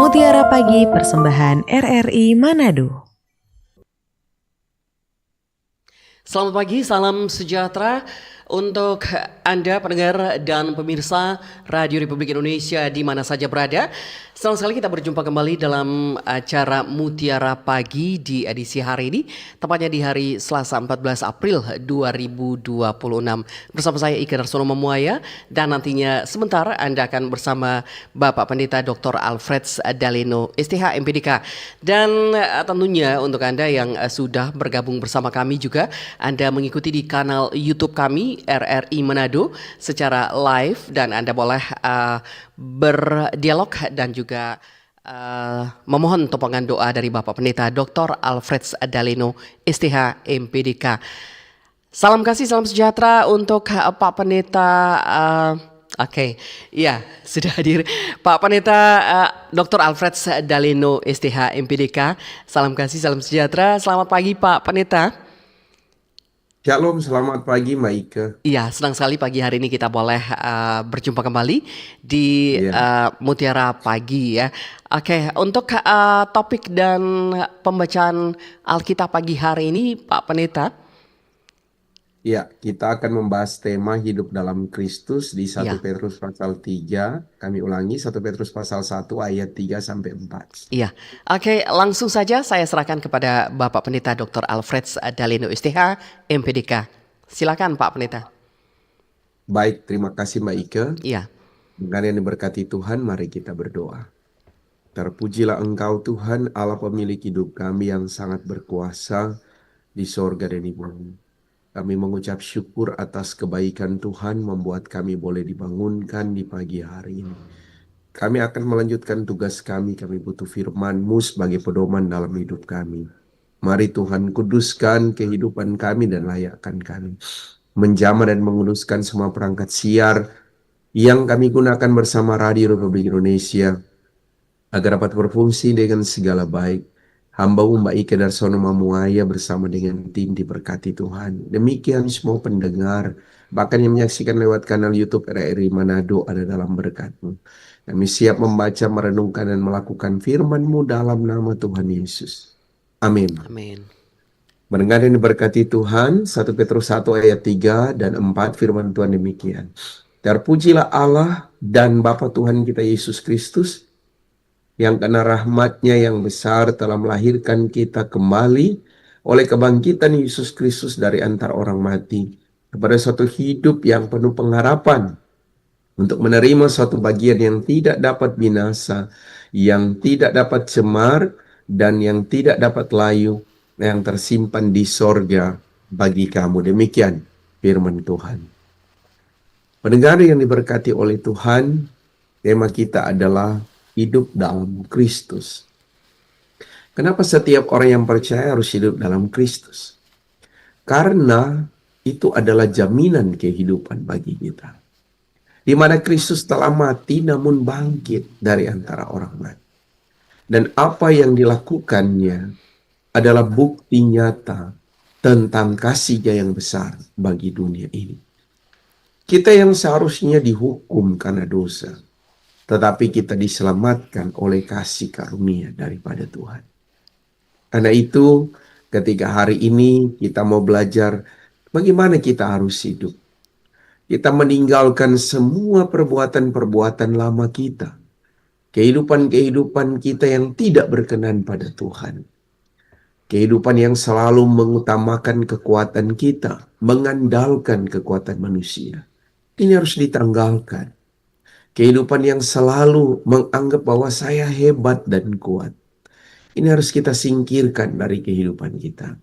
Mutiara Pagi Persembahan RRI Manado. Selamat pagi, salam sejahtera untuk Anda pendengar dan pemirsa Radio Republik Indonesia di mana saja berada. Senang sekali kita berjumpa kembali dalam acara Mutiara Pagi di edisi hari ini, tepatnya di hari Selasa 14 April 2026. Bersama saya Ika Darsono Memuaya, dan nantinya sebentar Anda akan bersama Bapak Pendeta Dr. Alfred Daleno, STH MPDK. Dan tentunya untuk Anda yang sudah bergabung bersama kami juga, Anda mengikuti di kanal YouTube kami RRI Manado secara live, dan Anda boleh berdialog dan juga memohon topangan doa dari Bapak Pendeta Dr. Alfred Daleno, STH MPDK. Salam kasih, salam sejahtera untuk Pak Pendeta. Oke, ya sudah hadir Pak Pendeta Dr. Alfred Daleno, STH MPDK. Salam kasih, salam sejahtera. Selamat pagi Pak Pendeta. Shalom, selamat pagi Mbak Ike. Iya, senang sekali pagi hari ini kita boleh berjumpa kembali di Mutiara Pagi ya. Oke, untuk topik dan pembacaan Alkitab pagi hari ini Pak Pendeta. Ya, kita akan membahas tema hidup dalam Kristus di 1 Ya. Petrus pasal 3. Kami ulangi 1 Petrus pasal 1 ayat 3 sampai 4. Iya. Oke, langsung saja saya serahkan kepada Bapak Pendeta Dr. Alfred Daleno, STH MPDK. Silakan Pak Pendeta. Baik, terima kasih Mbak Ike. Iya. Dengan yang diberkati Tuhan, mari kita berdoa. Terpujilah Engkau Tuhan, Allah pemilik hidup kami yang sangat berkuasa di sorga dan di bumi. Kami mengucap syukur atas kebaikan Tuhan membuat kami boleh dibangunkan di pagi hari ini. Kami akan melanjutkan tugas kami butuh firman-Mu sebagai pedoman dalam hidup kami. Mari Tuhan kuduskan kehidupan kami dan layakkan kami. Menjamah dan menguduskan semua perangkat siar yang kami gunakan bersama Radio Republik Indonesia, agar dapat berfungsi dengan segala baik. Hamba-Mu Mbak Ike Darsono Memuaya bersama dengan tim diberkati Tuhan. Demikian semua pendengar, bahkan yang menyaksikan lewat kanal YouTube RRI Manado, ada dalam berkat-Mu. Kami siap membaca, merenungkan, dan melakukan firman-Mu dalam nama Tuhan Yesus. Amin. Amin. Mendengar yang diberkati Tuhan, 1 Petrus 1 ayat 3 dan 4 firman Tuhan demikian. Terpujilah Allah dan Bapa Tuhan kita Yesus Kristus, yang karena rahmat-Nya yang besar telah melahirkan kita kembali oleh kebangkitan Yesus Kristus dari antara orang mati kepada suatu hidup yang penuh pengharapan, untuk menerima suatu bagian yang tidak dapat binasa, yang tidak dapat cemar, dan yang tidak dapat layu, yang tersimpan di sorga bagi kamu. Demikian firman Tuhan. Pendengar yang diberkati oleh Tuhan, tema kita adalah hidup dalam Kristus. Kenapa setiap orang yang percaya harus hidup dalam Kristus? Karena itu adalah jaminan kehidupan bagi kita. Di mana Kristus telah mati namun bangkit dari antara orang mati. Dan apa yang dilakukannya adalah bukti nyata tentang kasih-Nya yang besar bagi dunia ini. Kita yang seharusnya dihukum karena dosa, tetapi kita diselamatkan oleh kasih karunia daripada Tuhan. Karena itu, ketika hari ini kita mau belajar bagaimana kita harus hidup, kita meninggalkan semua perbuatan-perbuatan lama kita, kehidupan-kehidupan kita yang tidak berkenan pada Tuhan, kehidupan yang selalu mengutamakan kekuatan kita, mengandalkan kekuatan manusia. Ini harus ditanggalkan. Kehidupan yang selalu menganggap bahwa saya hebat dan kuat, ini harus kita singkirkan dari kehidupan kita.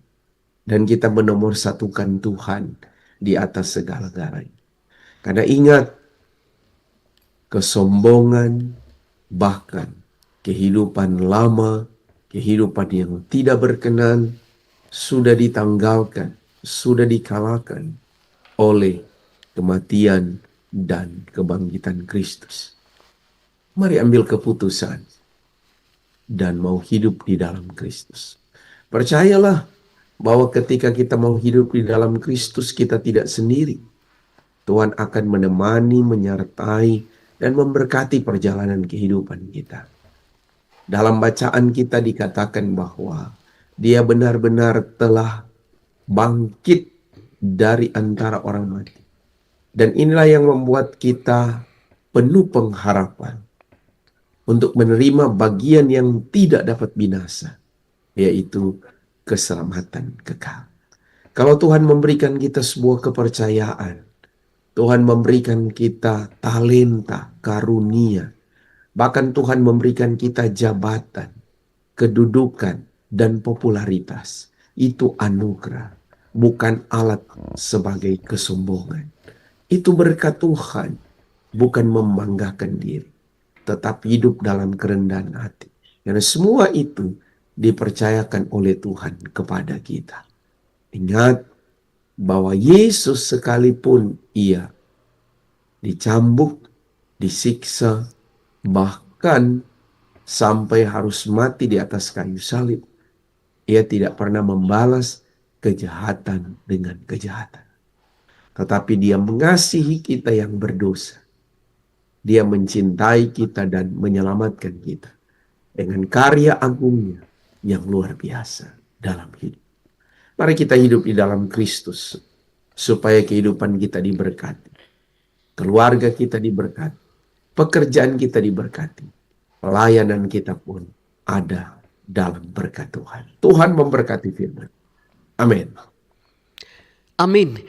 Dan kita menomorsatukan Tuhan di atas segala-galanya. Karena ingat, kesombongan, bahkan kehidupan lama, kehidupan yang tidak berkenan, sudah ditanggalkan, sudah dikalahkan oleh kematian dan kebangkitan Kristus. Mari ambil keputusan dan mau hidup di dalam Kristus. Percayalah bahwa ketika kita mau hidup di dalam Kristus, kita tidak sendiri. Tuhan akan menemani, menyertai, dan memberkati perjalanan kehidupan kita. Dalam bacaan kita dikatakan bahwa dia benar-benar telah bangkit dari antara orang mati. Dan inilah yang membuat kita penuh pengharapan untuk menerima bagian yang tidak dapat binasa, yaitu keselamatan kekal. Kalau Tuhan memberikan kita sebuah kepercayaan, Tuhan memberikan kita talenta, karunia, bahkan Tuhan memberikan kita jabatan, kedudukan, dan popularitas. Itu anugerah, bukan alat sebagai kesombongan. Itu berkat Tuhan, bukan membanggakan diri, tetapi hidup dalam kerendahan hati. Karena semua itu dipercayakan oleh Tuhan kepada kita. Ingat bahwa Yesus sekalipun ia dicambuk, disiksa, bahkan sampai harus mati di atas kayu salib, ia tidak pernah membalas kejahatan dengan kejahatan. Tetapi dia mengasihi kita yang berdosa. Dia mencintai kita dan menyelamatkan kita dengan karya agungnya yang luar biasa dalam hidup. Mari kita hidup di dalam Kristus supaya kehidupan kita diberkati, keluarga kita diberkati, pekerjaan kita diberkati, pelayanan kita pun ada dalam berkat Tuhan. Tuhan memberkati firman. Amin. Amin.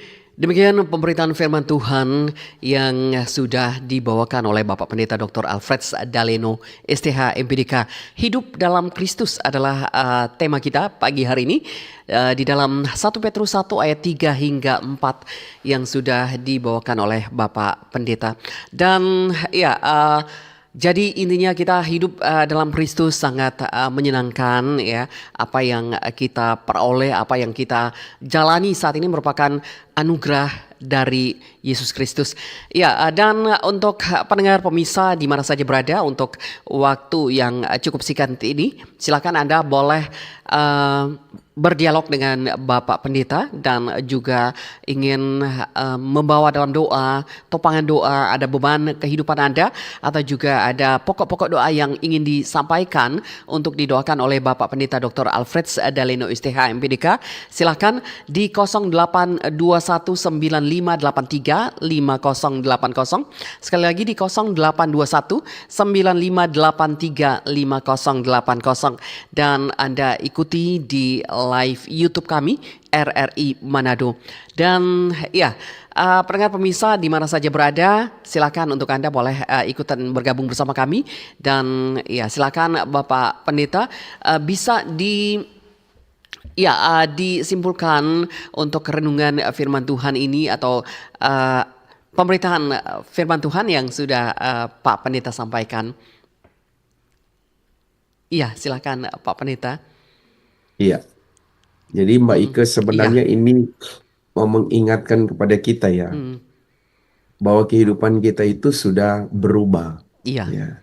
Demikian pemberitaan firman Tuhan yang sudah dibawakan oleh Bapak Pendeta Dr. Alfred Daleno, STH MPDK. Hidup dalam Kristus adalah tema kita pagi hari ini di dalam 1 Petrus 1 ayat 3 hingga 4 yang sudah dibawakan oleh Bapak Pendeta. Dan ya, jadi intinya kita hidup dalam Kristus sangat menyenangkan ya. Apa yang kita peroleh, apa yang kita jalani saat ini merupakan anugerah dari Yesus Kristus. Ya, dan untuk pendengar pemirsa di mana saja berada, untuk waktu yang cukup singkat ini, silakan Anda boleh berdialog dengan Bapak Pendeta dan juga ingin membawa dalam doa, topangan doa, ada beban kehidupan Anda atau juga ada pokok-pokok doa yang ingin disampaikan untuk didoakan oleh Bapak Pendeta Dr. Alfred Daleno STH MPDK. Silakan di 082195835080. Sekali lagi di 082195835080 dan Anda ikuti di live YouTube kami RRI Manado. Dan ya, pendengar pemirsa di mana saja berada, silakan untuk Anda boleh ikutan bergabung bersama kami. Dan ya, silakan Bapak Pendeta bisa disimpulkan untuk renungan firman Tuhan ini atau pemberitaan firman Tuhan yang sudah Pak Pendeta sampaikan. Iya, silakan Pak Pendeta. Iya. Jadi Mbak Ike sebenarnya ini mau mengingatkan kepada kita ya, bahwa kehidupan kita itu sudah berubah. Iya. Ya.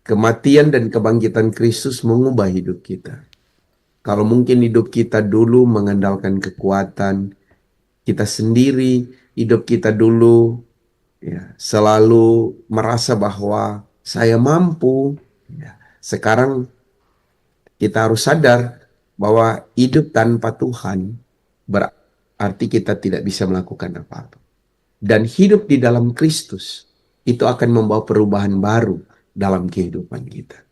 Kematian dan kebangkitan Kristus mengubah hidup kita. Kalau mungkin hidup kita dulu mengandalkan kekuatan kita sendiri, hidup kita dulu ya, selalu merasa bahwa saya mampu. Ya. Sekarang kita harus sadar bahwa hidup tanpa Tuhan berarti kita tidak bisa melakukan apa-apa. Dan hidup di dalam Kristus itu akan membawa perubahan baru dalam kehidupan kita.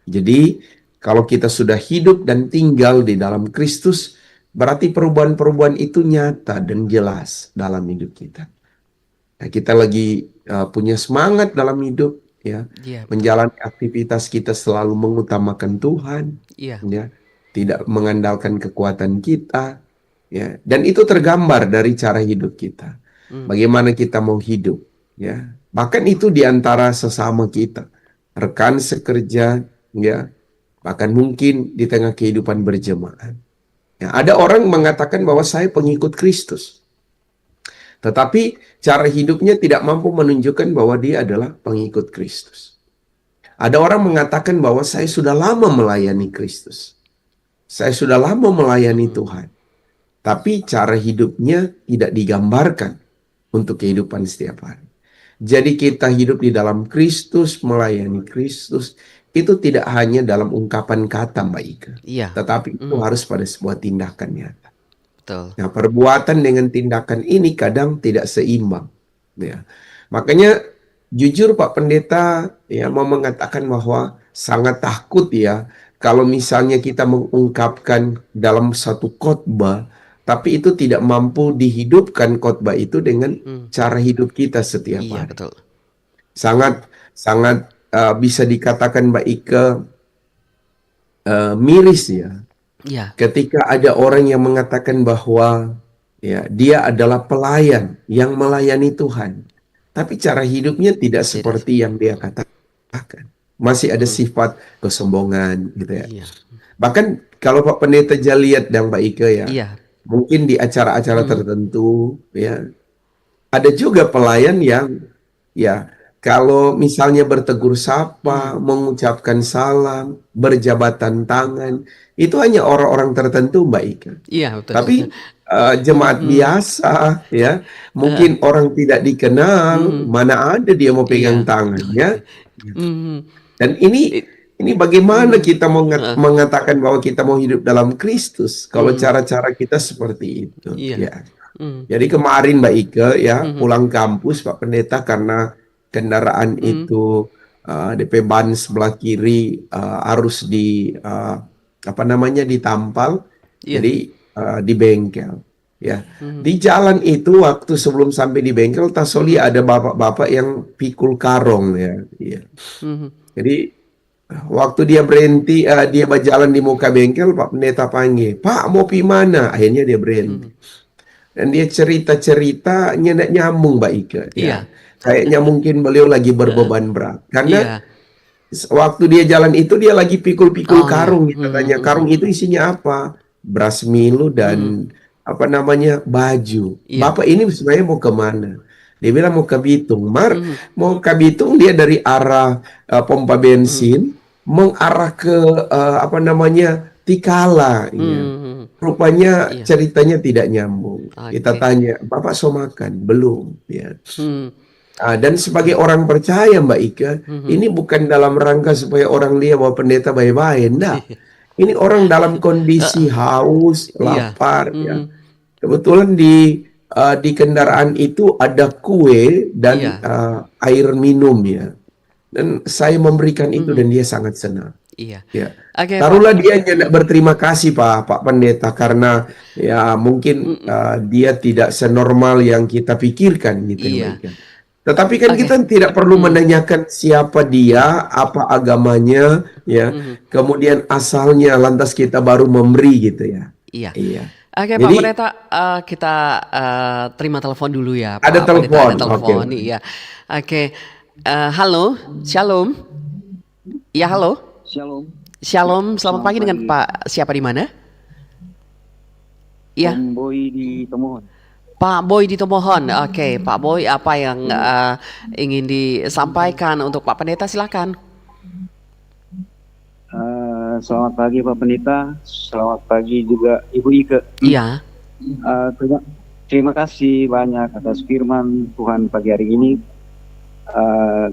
Jadi kalau kita sudah hidup dan tinggal di dalam Kristus, berarti perubahan-perubahan itu nyata dan jelas dalam hidup kita. Nah, kita lagi punya semangat dalam hidup ya, menjalani aktivitas kita selalu mengutamakan Tuhan, ya, tidak mengandalkan kekuatan kita, ya, dan itu tergambar dari cara hidup kita. Bagaimana kita mau hidup, ya, bahkan itu di antara sesama kita, rekan sekerja, ya, bahkan mungkin di tengah kehidupan berjemaat. Ya, ada orang mengatakan bahwa saya pengikut Kristus, tetapi cara hidupnya tidak mampu menunjukkan bahwa dia adalah pengikut Kristus. Ada orang mengatakan bahwa saya sudah lama melayani Kristus, saya sudah lama melayani Tuhan, tapi cara hidupnya tidak digambarkan untuk kehidupan setiap hari. Jadi kita hidup di dalam Kristus, melayani Kristus, itu tidak hanya dalam ungkapan kata Mbak Ika, Iya, tetapi itu harus pada sebuah tindakan nyata. betul. Nah, perbuatan dengan tindakan ini kadang tidak seimbang. Ya. Makanya jujur Pak Pendeta ya mau mengatakan bahwa sangat takut ya kalau misalnya kita mengungkapkan dalam satu khotbah, tapi itu tidak mampu dihidupkan khotbah itu dengan cara hidup kita setiap Iya, hari. betul. Sangat sangat bisa dikatakan Mbak Ika miris ya Iya, ketika ada orang yang mengatakan bahwa ya dia adalah pelayan yang melayani Tuhan, tapi cara hidupnya tidak seperti yang dia katakan. Masih ada sifat kesombongan gitu ya. iya, Bahkan kalau Pak Pendeta lihat dan Mbak Ika ya, iya, mungkin di acara-acara tertentu ya, ada juga pelayan yang ya kalau misalnya bertegur sapa, mengucapkan salam, berjabatan tangan, itu hanya orang-orang tertentu Mbak Ika. iya, betul. Tapi jemaat biasa ya, mungkin orang tidak dikenal, mana ada dia mau pegang Iya. tangannya. Mhm. Dan ini bagaimana kita mau mengatakan bahwa kita mau hidup dalam Kristus kalau cara-cara kita seperti itu. Iya. Ya. Jadi kemarin Mbak Ike ya pulang kampus Pak Pendeta karena kendaraan itu DP ban sebelah kiri harus ditampal, Iya. jadi di bengkel. Ya, di jalan itu waktu sebelum sampai di bengkel, Tasoli ada bapak-bapak yang pikul karong ya. Iya. Jadi waktu dia berhenti, dia berjalan di muka bengkel, Pak Pendeta panggil, Pak mau pi mana? Akhirnya dia berhenti. Dan dia cerita-cerita nggak nyambung Mbak Ika. Iya. Ya. Kayaknya mungkin beliau lagi berbeban berat. Karena Iya. waktu dia jalan itu dia lagi pikul-pikul Oh, karung. iya. Kita tanya, karung itu isinya apa? Beras Milo dan baju. Iya. Bapak ini sebenarnya mau kemana? Dia bilang mau ke Bitung. Mau ke Bitung dia dari arah pompa bensin mengarah ke Tikala. Ya. Rupanya ceritanya tidak nyambung. Kita tanya, Bapak so makan? Belum. Ya. Dan sebagai orang percaya Mbak Ika, ini bukan dalam rangka supaya orang lihat bahwa pendeta baik-baik. Enggak. Ini orang dalam kondisi haus, lapar. Ya. Kebetulan di kendaraan itu ada kue dan air minum ya. Dan saya memberikan itu dan dia sangat senang. Iya. Ya. Oke, Taruhlah dia tidak berterima kasih Pak Pendeta karena ya mungkin dia tidak senormal yang kita pikirkan gitu. Iya. Tetapi kan kita tidak perlu menanyakan siapa dia, apa agamanya, ya, kemudian asalnya, lantas kita baru memberi gitu ya. Iya. Iya. Oke, Jadi, Pak Pendeta, kita terima telepon dulu ya, Pak Ada Pendeta. telepon, Ada telepon, oke. iya. Oke, halo, Shalom. Ya, halo. Shalom. Shalom, selamat pagi dengan pagi. Pak siapa di mana? Iya, Om Boy di Tomohon. Pak Boy di Tomohon. Oke, Pak Boy, apa yang ingin disampaikan untuk Pak Pendeta? Silakan. Selamat pagi Pak Pendeta. Selamat pagi juga Ibu Ike. Iya. Terima kasih banyak atas firman Tuhan pagi hari ini.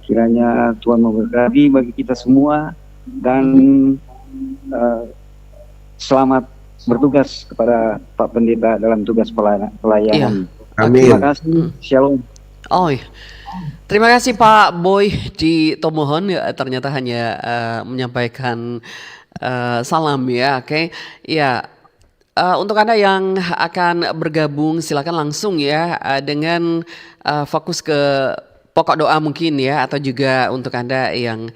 Kiranya Tuhan memberkati bagi kita semua dan selamat bertugas kepada Pak Pendeta dalam tugas pelayanan. Amin. Terima kasih. Shalom. Oh, iya. Terima kasih Pak Boy di Tomohon. Ya, ternyata hanya menyampaikan salam ya. Oke. Ya. Untuk Anda yang akan bergabung silakan langsung ya dengan fokus ke pokok doa mungkin ya, atau juga untuk Anda yang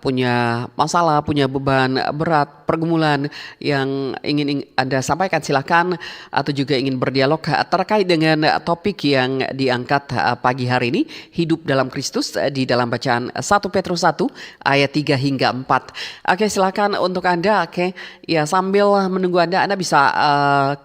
punya masalah, punya beban berat, pergumulan yang ingin Anda sampaikan silakan, atau juga ingin berdialog terkait dengan topik yang diangkat pagi hari ini, hidup dalam Kristus di dalam bacaan 1 Petrus 1 ayat 3 hingga 4. Oke, silakan untuk Anda. Oke. Ya, sambil menunggu Anda bisa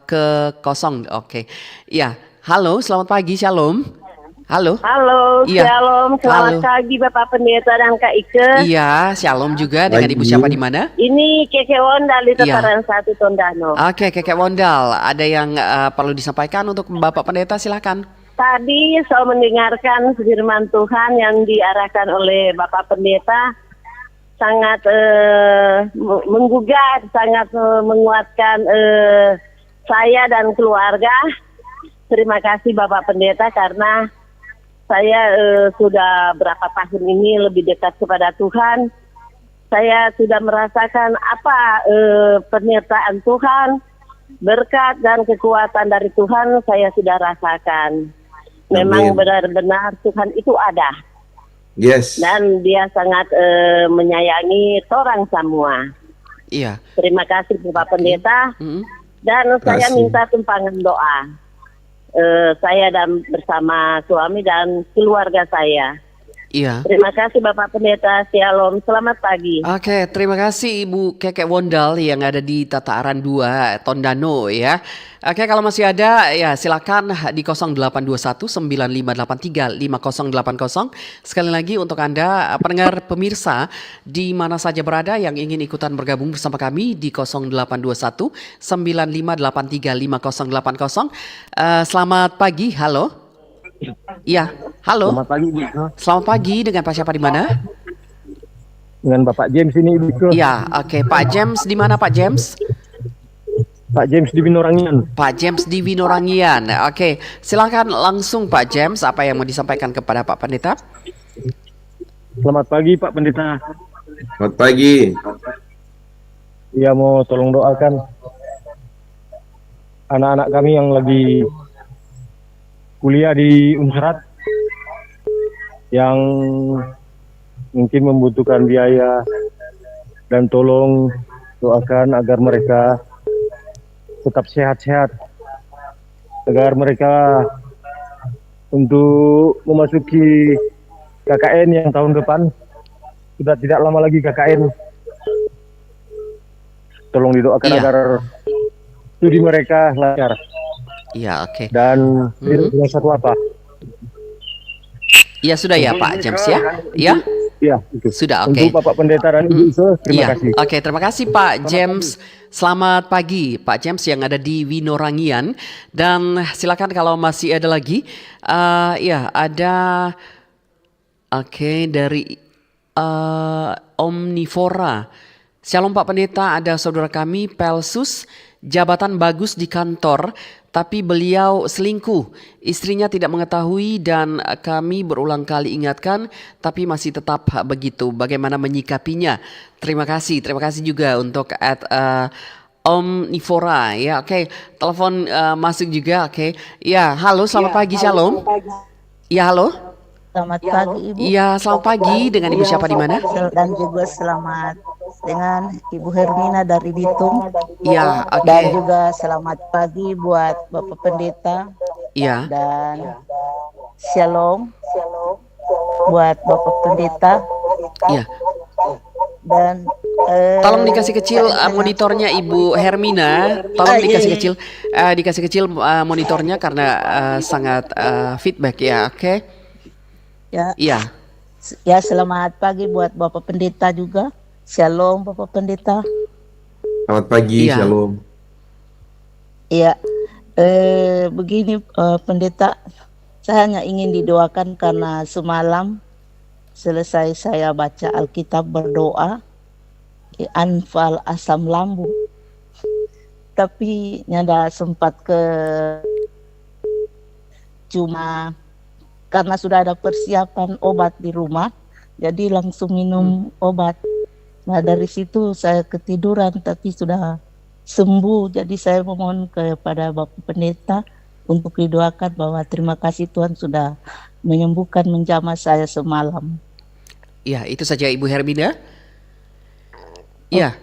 ke kosong. Oke. Ya, halo, selamat pagi, Shalom. Halo. Halo, Iya. Shalom. Selamat Halo. pagi Bapak Pendeta dan Kak Ike. Iya, Shalom juga dengan Pagi. Ibu siapa di mana? Ini Keke Wondal di Iya. Tataran 1 Tondano. Oke, Keke Wondal, ada yang perlu disampaikan untuk Bapak Pendeta, silakan. Tadi saya mendengarkan firman Tuhan yang diarahkan oleh Bapak Pendeta. sangat menggugat, sangat menguatkan saya dan keluarga. Terima kasih Bapak Pendeta karena saya sudah berapa tahun ini lebih dekat kepada Tuhan. Saya sudah merasakan apa penyertaan Tuhan, berkat dan kekuatan dari Tuhan saya sudah rasakan. Memang Amin. benar-benar Tuhan itu ada. Yes. Dan dia sangat menyayangi orang semua. Iya. Terima kasih Bapak Pendeta. Mm. Dan saya Kasih. minta tumpangan doa. Saya dan bersama suami dan keluarga saya. Iya. Terima kasih Bapak Pendeta. Shalom. Selamat pagi. Oke, terima kasih Ibu Kekek Wondal yang ada di Tata Aran 2 Tondano ya. Oke, kalau masih ada ya silakan di 0821 9583 5080. Sekali lagi untuk Anda pendengar pemirsa di mana saja berada yang ingin ikutan bergabung bersama kami di 0821 9583 5080. Selamat pagi, halo. Ya, halo. Selamat pagi, Ibu. Selamat pagi, dengan Pak siapa di mana? Dengan Bapak James ini, Ibu. Ya, oke. Pak James di mana Pak James? Pak James di Binorangian. Pak James di Winorangian. Oke, silakan langsung Pak James apa yang mau disampaikan kepada Pak Pendeta? Selamat pagi, Pak Pendeta. Selamat pagi. Ia mau tolong doakan anak-anak kami yang lagi kuliah di Unsrat yang mungkin membutuhkan biaya, dan tolong doakan agar mereka tetap sehat-sehat, agar mereka untuk memasuki KKN yang tahun depan. Sudah tidak lama lagi KKN. Tolong didoakan Iya. agar studi mereka lancar. Iya, oke. Dan tidak punya satu apa. Ya sudah ya Pak James ya. Ya, Ya, itu. sudah oke. Untuk Bapak Pendeta dan Ibu Iso, terima Iya, kasih. oke. Terima kasih Pak James. Selamat pagi Pak James yang ada di Winorangian. Dan silakan kalau masih ada lagi. Ya, ada. Oke, dari Omnivora. Shalom Pak Pendeta, ada saudara kami Pelsus, jabatan bagus di kantor, tapi beliau selingkuh. Istrinya tidak mengetahui dan kami berulang kali ingatkan, tapi masih tetap begitu. Bagaimana menyikapinya? Terima kasih juga untuk Omnivora ya. Oke, telepon masuk juga. Oke. Ya, halo, selamat pagi, Shalom. Ya, halo. Selamat pagi Ibu. Iya, selamat pagi. Dengan Ibu siapa di mana? Dan juga selamat dengan Ibu Hermina dari Bitung. Iya, oke. Dan juga selamat pagi buat Bapak Pendeta Iya. dan Shalom buat Bapak Pendeta. Iya. Dan Tolong dikasih kecil monitornya Ibu Hermina. Tolong dikasih kecil monitornya karena sangat feedback ya. Oke. ya, Iya. ya selamat pagi buat Bapak Pendeta juga. Shalom Bapak Pendeta. Selamat pagi, Iya. Shalom. Ya, begini Pendeta, saya hanya ingin didoakan karena semalam selesai saya baca Alkitab berdoa, Anfal asam lambung, tapi nyada sempat cuma karena sudah ada persiapan obat di rumah, jadi langsung minum obat. Nah dari situ saya ketiduran tapi sudah sembuh. Jadi saya memohon kepada Bapak Pendeta untuk didoakan bahwa terima kasih Tuhan sudah menyembuhkan menjamah saya semalam. Iya, itu saja Ibu Hermina. Iya.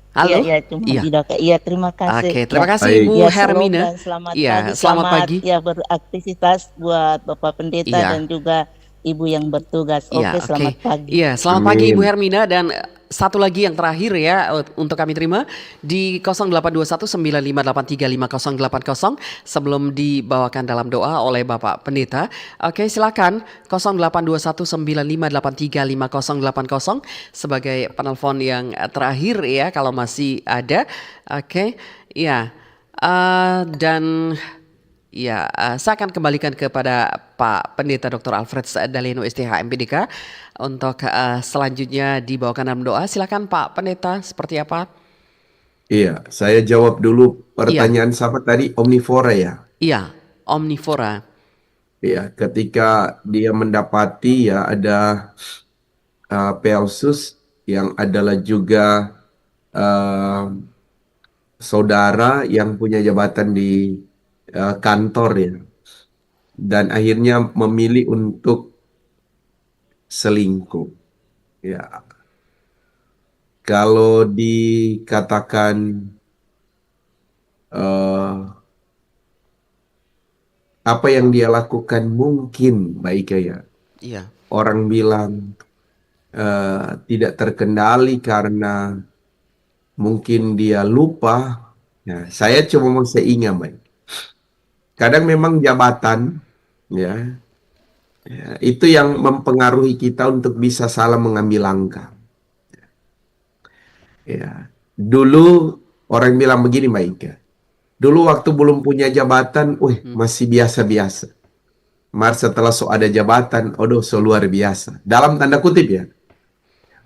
Halo. Iya, cuma Iya. didoakan. Iya, terima kasih. Oke, terima Ya. kasih Baik. Ibu Ya, shalom Hermina. dan selamat Iya, pagi. selamat pagi. Ya, beraktivitas buat Bapak Pendeta Iya. dan juga Ibu yang bertugas. Oke, Iya, oke. selamat pagi. Iya, selamat pagi Amin. Ibu Hermina dan satu lagi yang terakhir ya untuk kami terima di 082195835080 sebelum dibawakan dalam doa oleh Bapak Pendeta. Oke, silakan 082195835080 sebagai penelpon yang terakhir ya kalau masih ada. Oke. Ya. Dan Ya, saya akan kembalikan kepada Pak Pendeta Dr. Alfred Daleno STH MPDK untuk selanjutnya dibawakan dalam doa. Silakan Pak Pendeta, seperti apa? Iya, saya jawab dulu Iya, pertanyaan sahabat tadi, omnivora ya. iya, omnivora. Ya, ketika dia mendapati ya ada Pelsus yang adalah juga uh, saudara yang punya jabatan di kantor ya, dan akhirnya memilih untuk selingkuh. Ya, kalau dikatakan eh, apa yang dia lakukan mungkin baik ya, Iya, orang bilang tidak terkendali karena mungkin dia lupa. Ya, saya cuma mau seingat baik. Kadang memang jabatan ya, itu yang mempengaruhi kita untuk bisa salah mengambil langkah. Ya, dulu orang bilang begini Mbak Ika. Dulu waktu belum punya jabatan, masih biasa-biasa. Mar setelah so ada jabatan, aduh so luar biasa. Dalam tanda kutip ya.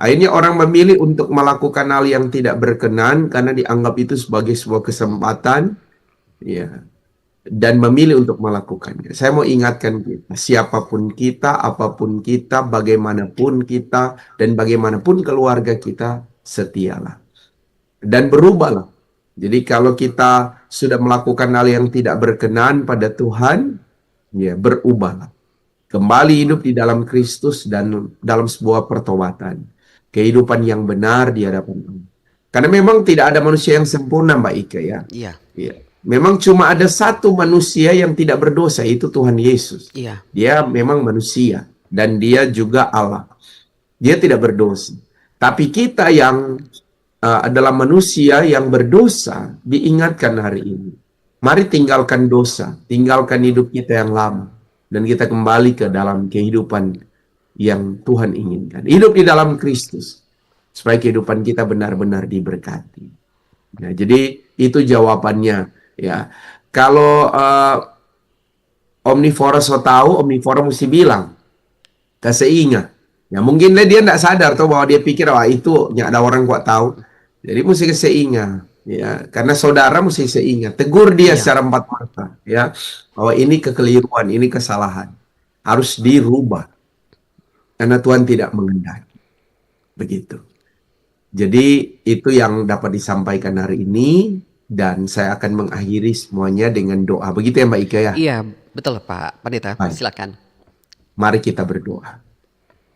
Akhirnya orang memilih untuk melakukan hal yang tidak berkenan karena dianggap itu sebagai sebuah kesempatan, ya, dan memilih untuk melakukannya. Saya mau ingatkan kita, siapapun kita, apapun kita, bagaimanapun kita, dan bagaimanapun keluarga kita, setialah. Dan berubahlah. Jadi kalau kita sudah melakukan hal yang tidak berkenan pada Tuhan, ya berubahlah. Kembali hidup di dalam Kristus dan dalam sebuah pertobatan. Kehidupan yang benar di hadapan Allah. Karena memang tidak ada manusia yang sempurna Mbak Ika ya. iya, Ya. Memang cuma ada satu manusia yang tidak berdosa, itu Tuhan Yesus. iya, Dia memang manusia dan dia juga Allah. Dia tidak berdosa. Tapi kita yang adalah manusia yang berdosa, diingatkan hari ini. Mari tinggalkan dosa, tinggalkan hidup kita yang lama, dan kita kembali ke dalam kehidupan yang Tuhan inginkan. Hidup di dalam Kristus, supaya kehidupan kita benar-benar diberkati. Nah, jadi itu jawabannya. Ya, kalau omnivora so tahu, omnivora mesti bilang, kasih ingat. Ya mungkin dia tidak sadar tuh bahwa dia pikir wah itu ada orang kuat tahu. Jadi mesti seingat, ya, karena saudara mesti seingat, tegur dia iya, secara empat mata, ya, bahwa ini kekeliruan, ini kesalahan, harus dirubah, karena Tuhan tidak mengendaki, begitu. Jadi itu yang dapat disampaikan hari ini, dan saya akan mengakhiri semuanya dengan doa, begitu ya Mbak Ika ya. iya, betul Pak Pendeta. Baik. Silakan. Mari kita berdoa.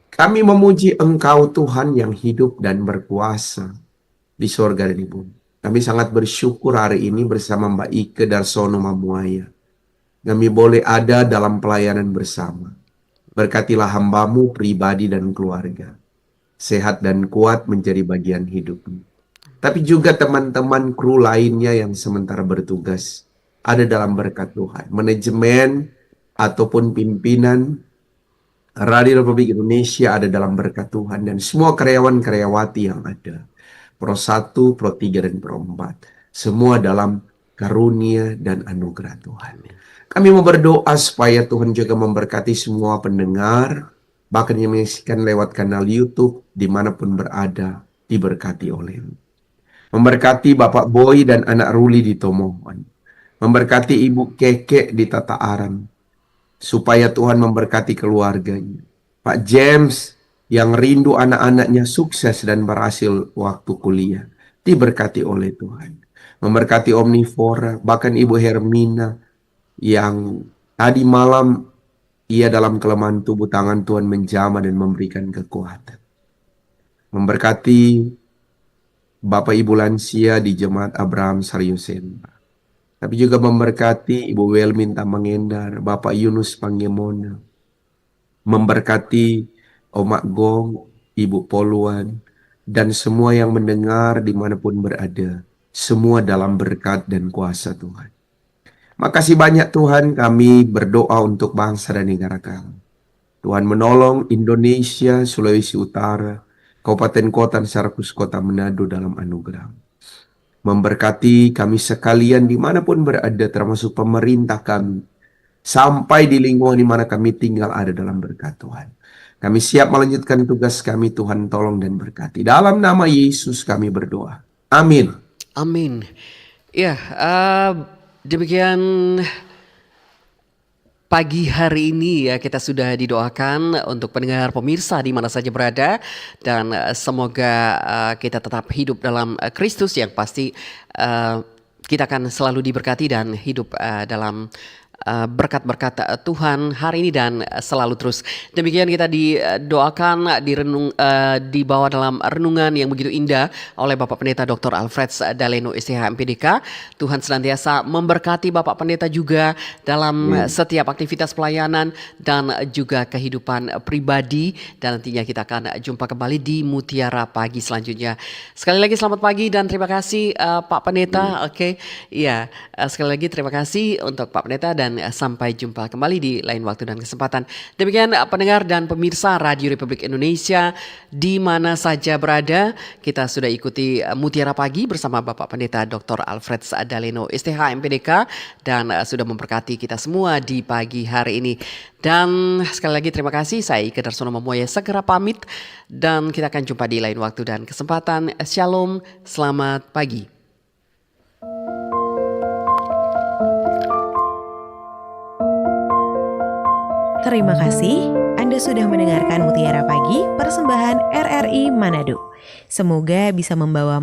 Kami memuji Engkau Tuhan yang hidup dan berkuasa di sorga dan di bumi. Kami sangat bersyukur hari ini bersama Mbak Ike Darsono Mamuaya. Kami boleh ada dalam pelayanan bersama. Berkatilah hambamu pribadi dan keluarga. Sehat dan kuat menjadi bagian hidupmu. Tapi juga teman-teman kru lainnya yang sementara bertugas ada dalam berkat Tuhan. Manajemen ataupun pimpinan Radio Republik Indonesia ada dalam berkat Tuhan. Dan semua karyawan-karyawati yang ada. Pro 1, Pro 3, dan Pro 4. Semua dalam karunia dan anugerah Tuhan. Kami mau berdoa supaya Tuhan juga memberkati semua pendengar, bahkan yang menyaksikan lewat kanal YouTube, dimanapun berada, diberkati oleh-Mu. Memberkati Bapak Boy dan anak Ruli di Tomohon. Memberkati Ibu Keke di Tata Aram. Supaya Tuhan memberkati keluarganya. Pak James yang rindu anak-anaknya sukses dan berhasil waktu kuliah, diberkati oleh Tuhan. Memberkati Omnivora, bahkan Ibu Hermina yang tadi malam ia dalam kelemahan tubuh, tangan Tuhan menjamah dan memberikan kekuatan. Memberkati Bapak Ibu lansia di Jemaat Abraham Saryosemba. Tapi juga memberkati Ibu Welmin Tamangendar, Bapak Yunus Pangemona. Memberkati Omak Gong, Ibu Poluan, dan semua yang mendengar dimanapun berada. Semua dalam berkat dan kuasa Tuhan. Makasih banyak Tuhan, kami berdoa untuk bangsa dan negara kami. Tuhan menolong Indonesia, Sulawesi Utara, Kabupaten Kota, Sarakus Kota Manado dalam anugerah. memberkati kami sekalian dimanapun berada, termasuk pemerintah kami, sampai di lingkungan di mana kami tinggal ada dalam berkat Tuhan. Kami siap melanjutkan tugas kami, Tuhan tolong dan berkati. Dalam nama Yesus kami berdoa. Amin. Amin. Ya, demikian pagi hari ini ya kita sudah didoakan untuk pendengar pemirsa di mana saja berada, dan semoga kita tetap hidup dalam Kristus yang pasti kita akan selalu diberkati dan hidup dalam berkat-berkat Tuhan hari ini dan selalu terus. Demikian kita didoakan, dibawa dalam renungan yang begitu indah oleh Bapak Pendeta Dr. Alfred Daleno STH MPDK. Tuhan senantiasa memberkati Bapak Pendeta juga dalam setiap aktivitas pelayanan dan juga kehidupan pribadi, dan nantinya kita akan jumpa kembali di Mutiara Pagi selanjutnya. Sekali lagi selamat pagi dan terima kasih Pak Pendeta. Oke. Iya, sekali lagi terima kasih untuk Pak Pendeta dan sampai jumpa kembali di lain waktu dan kesempatan. Demikian pendengar dan pemirsa Radio Republik Indonesia di mana saja berada, kita sudah ikuti Mutiara Pagi bersama Bapak Pendeta Dr. Alfred Daleno STH MPDK, dan sudah memberkati kita semua di pagi hari ini. Dan sekali lagi terima kasih, saya Ika Darsono Memoya segera pamit dan kita akan jumpa di lain waktu dan kesempatan. Shalom, selamat pagi. Terima kasih, Anda sudah mendengarkan Mutiara Pagi, persembahan RRI Manado. Semoga bisa membawa